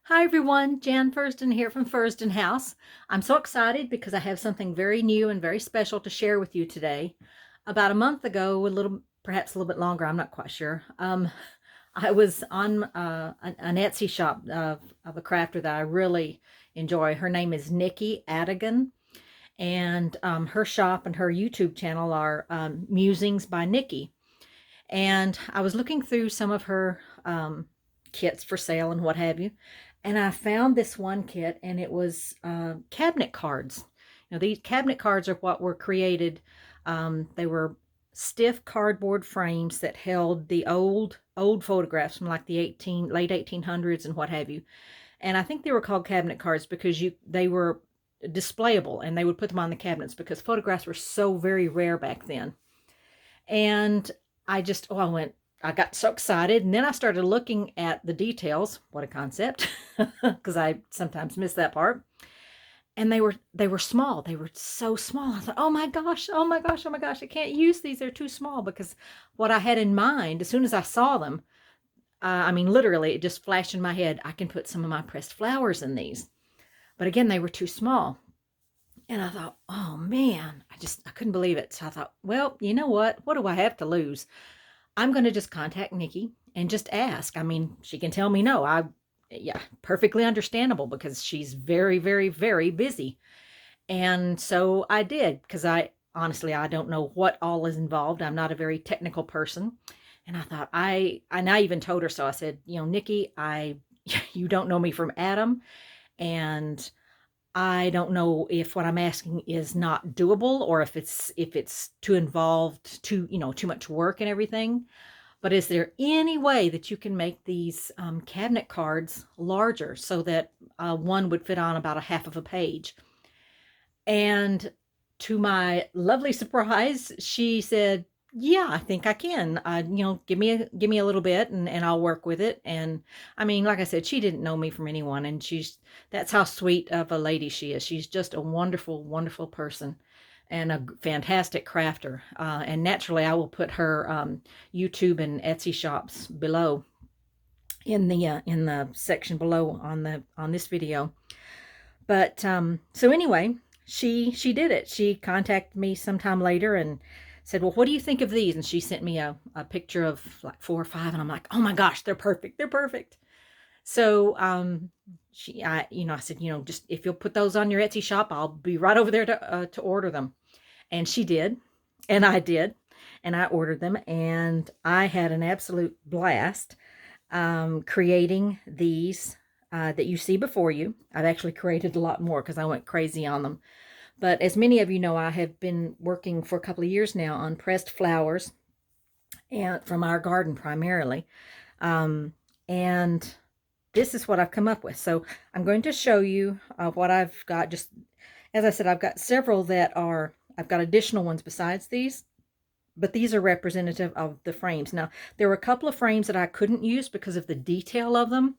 Hi everyone, Jan Fursdon here from Fursdon House. I'm so excited because I have something very new and very special to share with you today. About a month ago, perhaps a little bit longer, I'm not quite sure. I was on an Etsy shop of a crafter that I really enjoy. Her name is Nikki Adegun, and her shop and her YouTube channel are Musings by Nikki. And I was looking through some of her kits for sale and what have you, and I found this one kit, and it was cabinet cards. These cabinet cards are what were created. They were stiff cardboard frames that held the old photographs from like the late 1800s and what have you. And I think they were called cabinet cards because they were displayable, and they would put them on the cabinets because photographs were so very rare back then. And I got so excited. And then I started looking at the details. What a concept, because I sometimes miss that part. And they were small. They were so small. I thought, oh my gosh, oh my gosh, oh my gosh, I can't use these. They're too small. Because what I had in mind, as soon as I saw them, I mean, literally, it just flashed in my head, I can put some of my pressed flowers in these. But again, they were too small. And I thought, oh man, I couldn't believe it. So I thought, well, you know what? What do I have to lose? I'm going to just contact Nikki and just ask. I mean, she can tell me no. Yeah, perfectly understandable because she's very, very, very busy. And so I did, because I don't know what all is involved. I'm not a very technical person. And I thought, and I even told her so. I said, Nikki, you don't know me from Adam, and I don't know if what I'm asking is not doable, or if it's too involved, too much work and everything. But is there any way that you can make these cabinet cards larger so that one would fit on about a half of a page? And to my lovely surprise, she said, "Yeah, I think I can. Give me a little bit, and I'll work with it." And I mean, like I said, she didn't know me from anyone, and that's how sweet of a lady she is. She's just a wonderful, wonderful person, and a fantastic crafter. And naturally, I will put her YouTube and Etsy shops below in the section below on this video. But so anyway, she did it. She contacted me sometime later and said, "Well, what do you think of these?" And she sent me a picture of like 4 or 5, and I'm like, "Oh my gosh, they're perfect. They're perfect." So I said, just if you'll put those on your Etsy shop, I'll be right over there to order them. And she did, and I did, and I ordered them, and I had an absolute blast creating these that you see before you. I've actually created a lot more because I went crazy on them. But as many of you know, I have been working for a couple of years now on pressed flowers, and from our garden primarily. And this is what I've come up with. So I'm going to show you what I've got. Just as I said, I've got several I've got additional ones besides these, but these are representative of the frames. Now, there were a couple of frames that I couldn't use because of the detail of them,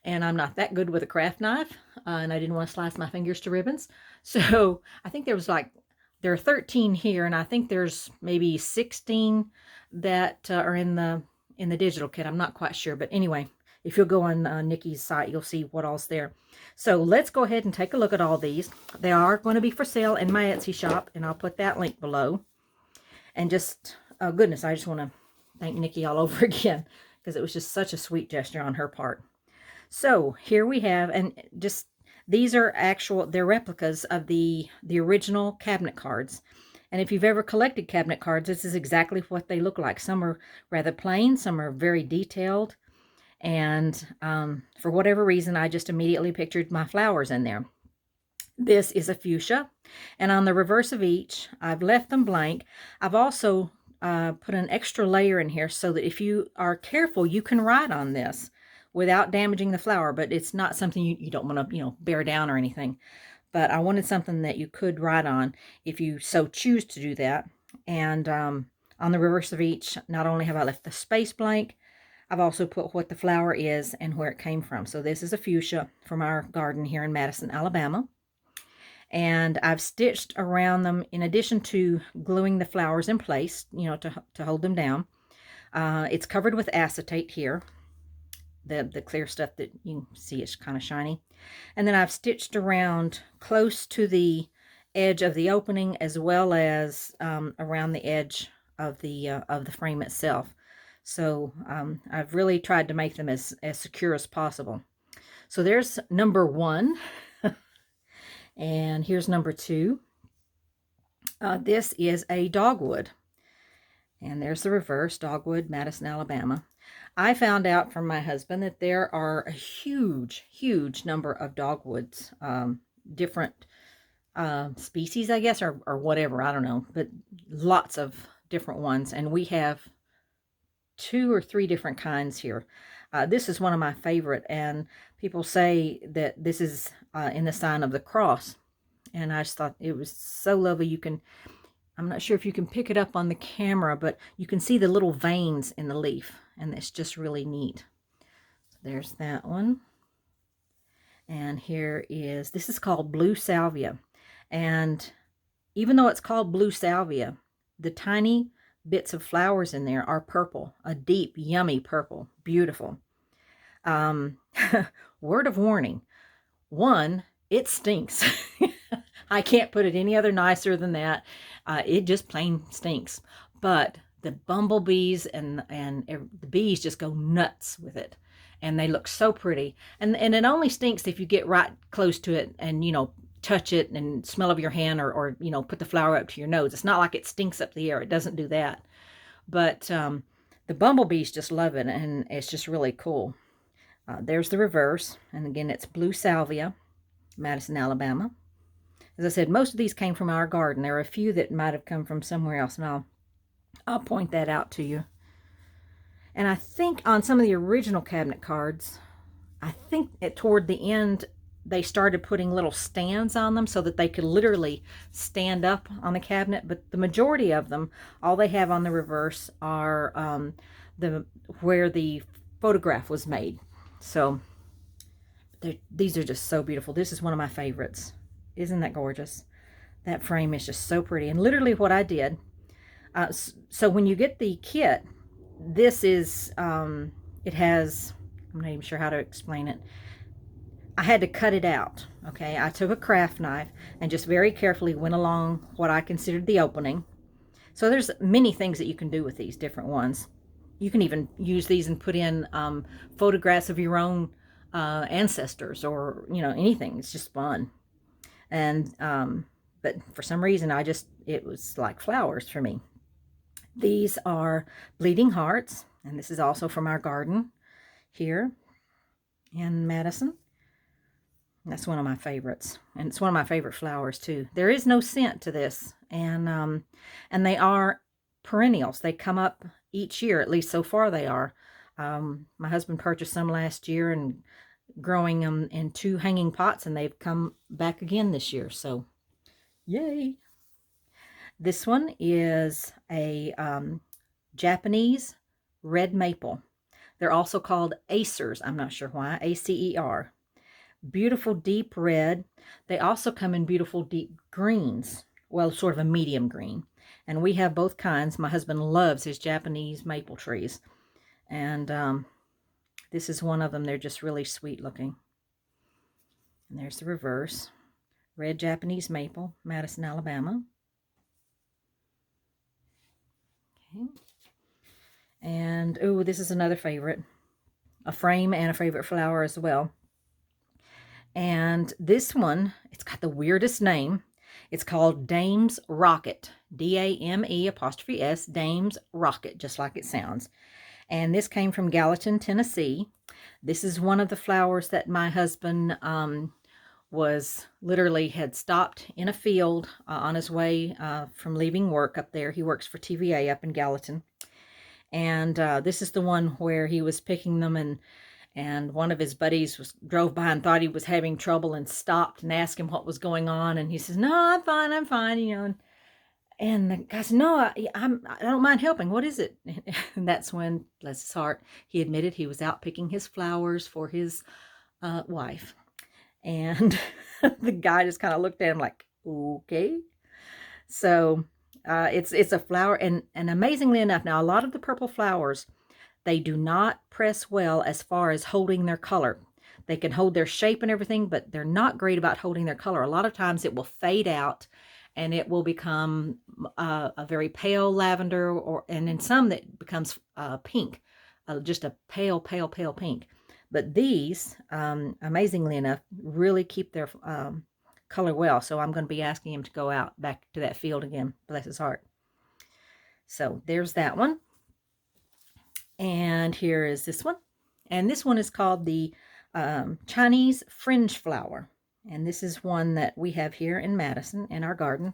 and I'm not that good with a craft knife, and I didn't want to slice my fingers to ribbons. So I think there are 13 here, and I think there's maybe 16 that are in the digital kit. I'm not quite sure, but anyway, if you'll go on Nikki's site, you'll see what all's there. So let's go ahead and take a look at all these. They are going to be for sale in my Etsy shop, and I'll put that link below. And just, oh goodness, I just want to thank Nikki all over again, because it was just such a sweet gesture on her part. So here we have, and just, these are they're replicas of the original cabinet cards. And if you've ever collected cabinet cards, this is exactly what they look like. Some are rather plain, some are very detailed. And for whatever reason, I just immediately pictured my flowers in there. This is a fuchsia, and on the reverse of each, I've left them blank. I've also put an extra layer in here so that if you are careful, you can write on this without damaging the flower, but it's not something you don't want to, bear down or anything. But I wanted something that you could write on if you so choose to do that. And on the reverse of each, not only have I left the space blank, I've also put what the flower is and where it came from. So this is a fuchsia from our garden here in Madison, Alabama. And I've stitched around them, in addition to gluing the flowers in place, to hold them down. It's covered with acetate here. the clear stuff that you can see is kind of shiny. And then I've stitched around close to the edge of the opening, as well as around the edge of the frame itself. So I've really tried to make them as secure as possible. So there's number 1. And here's number 2. This is a dogwood. And there's the reverse, dogwood, Madison, Alabama. I found out from my husband that there are a huge, huge number of dogwoods, different species, I guess, or whatever, I don't know, but lots of different ones. And we have 2 or 3 different kinds here. This is one of my favorite, and people say that this is in the sign of the cross. And I just thought it was so lovely. I'm not sure if you can pick it up on the camera, but you can see the little veins in the leaf, and it's just really neat. So there's that one. And this is called blue salvia. And even though it's called blue salvia, the tiny bits of flowers in there are purple, a deep, yummy purple, beautiful. Word of warning. 1, it stinks. I can't put it any other nicer than that. It just plain stinks. But the bumblebees and the bees just go nuts with it. And they look so pretty. And it only stinks if you get right close to it and, touch it and smell of your hand, or put the flower up to your nose. It's not like it stinks up the air. It doesn't do that. But the bumblebees just love it, and it's just really cool. There's the reverse. And again, it's blue salvia, Madison, Alabama. As I said, most of these came from our garden. There are a few that might have come from somewhere else, and I'll point that out to you. And I think on some of the original cabinet cards, I think toward the end, they started putting little stands on them so that they could literally stand up on the cabinet. But the majority of them, all they have on the reverse are where the photograph was made. So these are just so beautiful. This is one of my favorites. Isn't that gorgeous? That frame is just so pretty. And literally what I did, so when you get the kit, this is, it has, I'm not even sure how to explain it. I had to cut it out, okay? I took a craft knife and just very carefully went along what I considered the opening. So there's many things that you can do with these different ones. You can even use these and put in photographs of your own ancestors, or, anything. It's just fun. And, but for some reason, it was like flowers for me. These are bleeding hearts, and this is also from our garden here in Madison. That's one of my favorites, and it's one of my favorite flowers too. There is no scent to this, and they are perennials. They come up each year, at least so far they are. My husband purchased some last year and growing them in 2 hanging pots, and they've come back again this year, so yay. This one is a Japanese red maple. They're also called acers. I'm not sure why. A-C-E-R. Beautiful deep red. They also come in beautiful deep greens. Well, sort of a medium green. And we have both kinds. My husband loves his Japanese maple trees. And this is one of them. They're just really sweet looking. And there's the reverse. Red Japanese maple, Madison, Alabama. Okay. And, oh, this is another favorite. A frame and a favorite flower as well. And this one, it's got the weirdest name. It's called Dame's Rocket. D-A-M-E'(S), Dame's Rocket, just like it sounds. And this came from Gallatin, Tennessee. This is one of the flowers that my husband had stopped in a field on his way from leaving work up there. He works for TVA up in Gallatin. And this is the one where he was picking them, and one of his buddies drove by and thought he was having trouble and stopped and asked him what was going on. And he says, "No, I'm fine, And the guy said, "No, I don't mind helping. What is it?" And that's when, bless his heart, he admitted he was out picking his flowers for his wife. And the guy just kind of looked at him like, okay. So it's a flower, and amazingly enough, now a lot of the purple flowers, They do not press well as far as holding their color. They can hold their shape and everything, but they're not great about holding their color. A lot of times it will fade out and it will become a very pale lavender, and in some that becomes pink, just a pale, pale, pale pink. But these, amazingly enough, really keep their color well. So I'm going to be asking him to go out back to that field again. Bless his heart. So there's that one. And here is this one. And this one is called the Chinese Fringe flower. And this is one that we have here in Madison in our garden.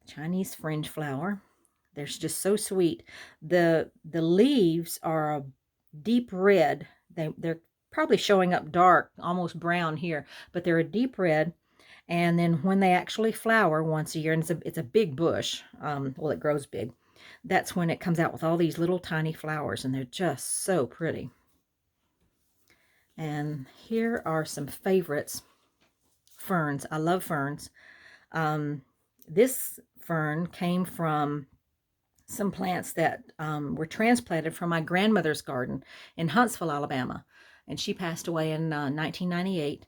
Chinese Fringe flower. They're just so sweet. The leaves are a deep red. They're probably showing up dark, almost brown here, but they're a deep red. And then when they actually flower once a year, and it's a big bush, well, it grows big, that's when it comes out with all these little tiny flowers, and they're just so pretty. And here are some favorites. Ferns. I love ferns. This fern came from some plants that were transplanted from my grandmother's garden in Huntsville, Alabama. And she passed away in 1998.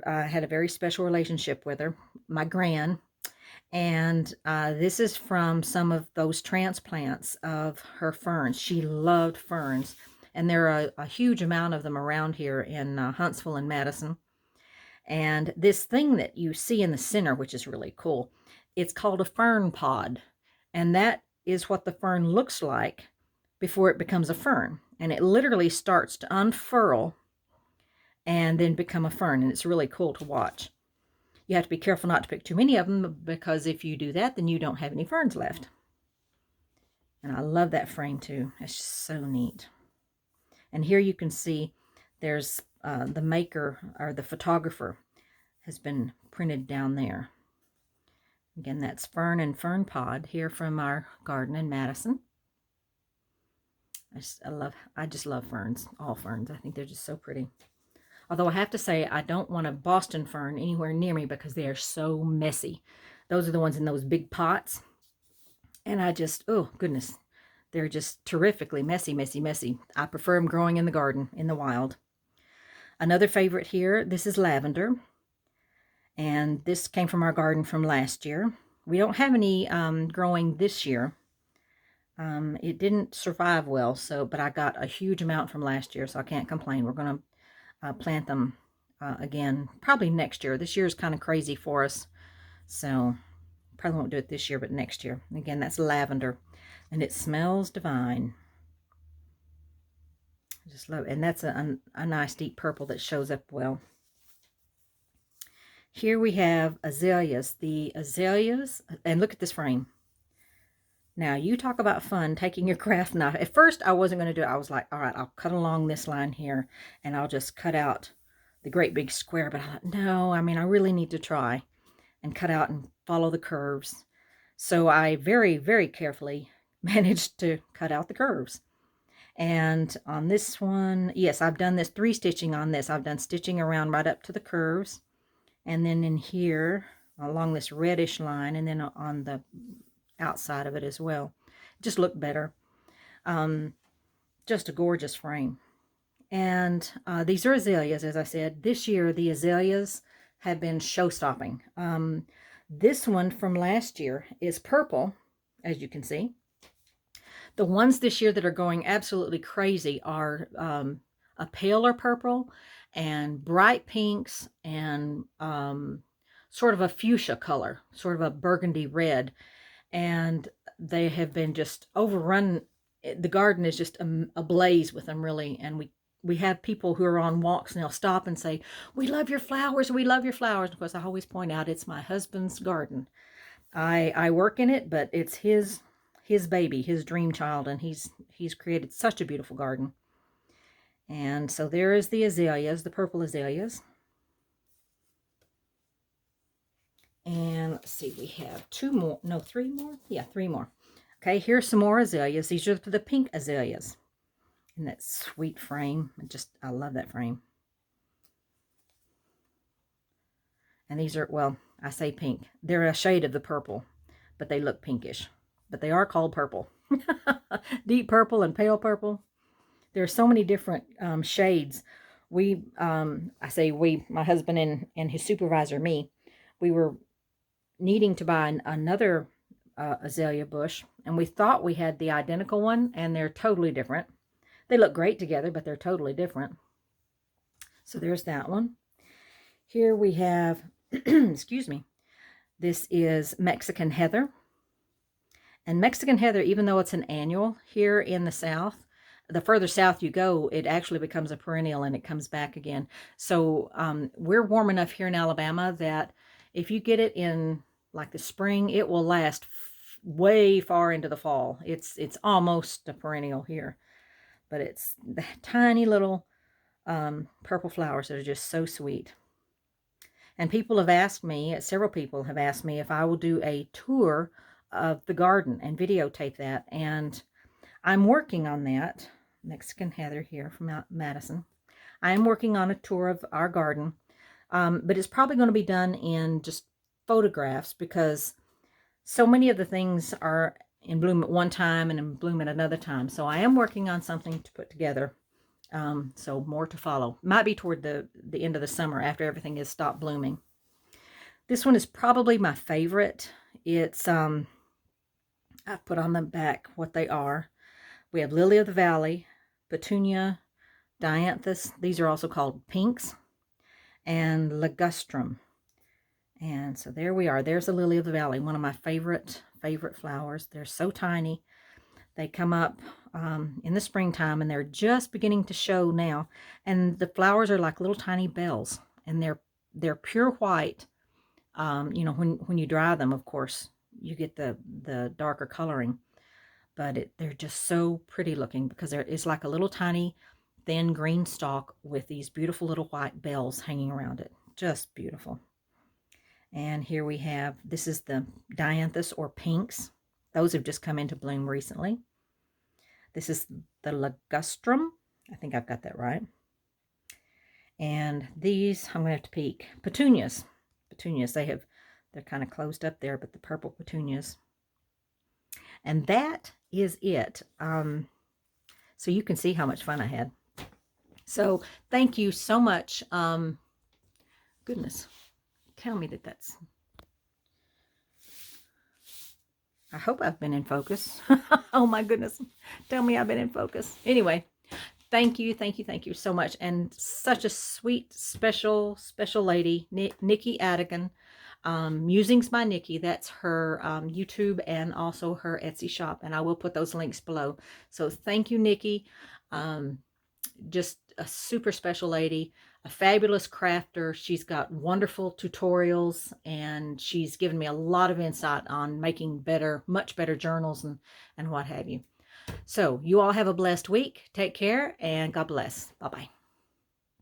I had a very special relationship with her, my gran. And this is from some of those transplants of her ferns. She loved ferns. And there are a huge amount of them around here in Huntsville and Madison. And this thing that you see in the center, which is really cool, it's called a fern pod. And that is what the fern looks like before it becomes a fern. And it literally starts to unfurl and then become a fern. And it's really cool to watch. You have to be careful not to pick too many of them, because if you do that, then you don't have any ferns left. And I love that frame too. It's just so neat. And here you can see there's the maker, or the photographer, has been printed down there. Again, that's Fern and Fern Pod here from our garden in Madison. I just love ferns, all ferns. I think they're just so pretty. Although I have to say, I don't want a Boston fern anywhere near me because they are so messy. Those are the ones in those big pots. And I just, oh goodness, they're just terrifically messy, messy, messy. I prefer them growing in the garden, in the wild. Another favorite here, this is Lavender. And this came from our garden from last year. We don't have any growing this year. It didn't survive well, but I got a huge amount from last year, so I can't complain. We're going to plant them again probably next year. This year is kind of crazy for us, so probably won't do it this year, but next year. Again, that's Lavender, and it smells divine. I just love it. And that's a nice deep purple that shows up well. Here we have azaleas. The azaleas, and look at this frame. Now, you talk about fun, taking your craft knife. At first, I wasn't going to do it. I was like, all right, I'll cut along this line here, and I'll just cut out the great big square. But I thought, no, I mean, I really need to try and cut out and follow the curves. So I very, very carefully managed to cut out the curves. And on this one, yes, I've done this 3 stitching on this. I've done stitching around right up to the curves. And then in here, along this reddish line, and then on the outside of it as well. Just look better. Just a gorgeous frame. And these are azaleas, as I said. This year, the azaleas have been show-stopping. This one from last year is purple, as you can see. The ones this year that are going absolutely crazy are a paler purple and bright pinks and sort of a fuchsia color, sort of a burgundy red. And they have been just overrun. The garden is just ablaze with them, really. And we have people who are on walks and they'll stop and say, we love your flowers, we love your flowers. Of course, I always point out it's my husband's garden. I work in it, but it's his baby, his dream child, and he's created such a beautiful garden. And so there is the azaleas, the purple azaleas. And let's see, we have 2 more, no, 3 more? Yeah, 3 more. Okay, here's some more azaleas. These are the pink azaleas. And that sweet frame. I love that frame. And these are, well, I say pink. They're a shade of the purple, but they look pinkish. But they are called purple. Deep purple and pale purple. There are so many different shades. I say we, my husband and his supervisor, me, we were needing to buy another azalea bush, and we thought we had the identical one, and they're totally different. They look great together, but they're totally different. So there's that one. Here we have, excuse me, this is Mexican heather. And Mexican heather, even though it's an annual here in the South, the further south you go, it actually becomes a perennial and it comes back again. So we're warm enough here in Alabama that if you get it in like the spring, it will last way far into the fall. It's almost a perennial here, but it's the tiny little purple flowers that are just so sweet. And people have asked me, several people have asked me if I will do a tour of the garden and videotape that, and I'm working on that. Mexican heather here from Madison. I am working on a tour of our garden, but it's probably going to be done in just photographs because so many of the things are in bloom at one time and in bloom at another time. So I am working on something to put together. So more to follow. Might be toward the end of the summer after everything has stopped blooming. This one is probably my favorite. It's I've put on the back what they are. We have lily of the valley, petunia, dianthus. These are also called pinks, and ligustrum. And so there we are. There's the lily of the valley, one of my favorite flowers. They're so tiny. They come up in the springtime, and they're just beginning to show now. And the flowers are like little tiny bells, and they're pure white. You know, when you dry them, of course, you get the darker coloring. But they're just so pretty looking because it's like a little tiny thin green stalk with these beautiful little white bells hanging around it. Just beautiful. And here we have, this is the dianthus or pinks. Those have just come into bloom recently. This is the ligustrum. I think I've got that right. And these, I'm going to have to peek. Petunias. They're kind of closed up there, but the purple petunias. And that is it. So you can see how much fun I had. So thank you so much. Goodness, tell me that's... I hope I've been in focus. Oh my goodness. Tell me I've been in focus. Anyway, thank you so much. And such a sweet, special lady, Nikki Adegun. Musings by Nikki. That's her YouTube and also her Etsy shop. And I will put those links below. So thank you, Nikki. Just a super special lady, a fabulous crafter. She's got wonderful tutorials, and she's given me a lot of insight on making much better journals and what have you. So you all have a blessed week. Take care, and God bless. Bye-bye.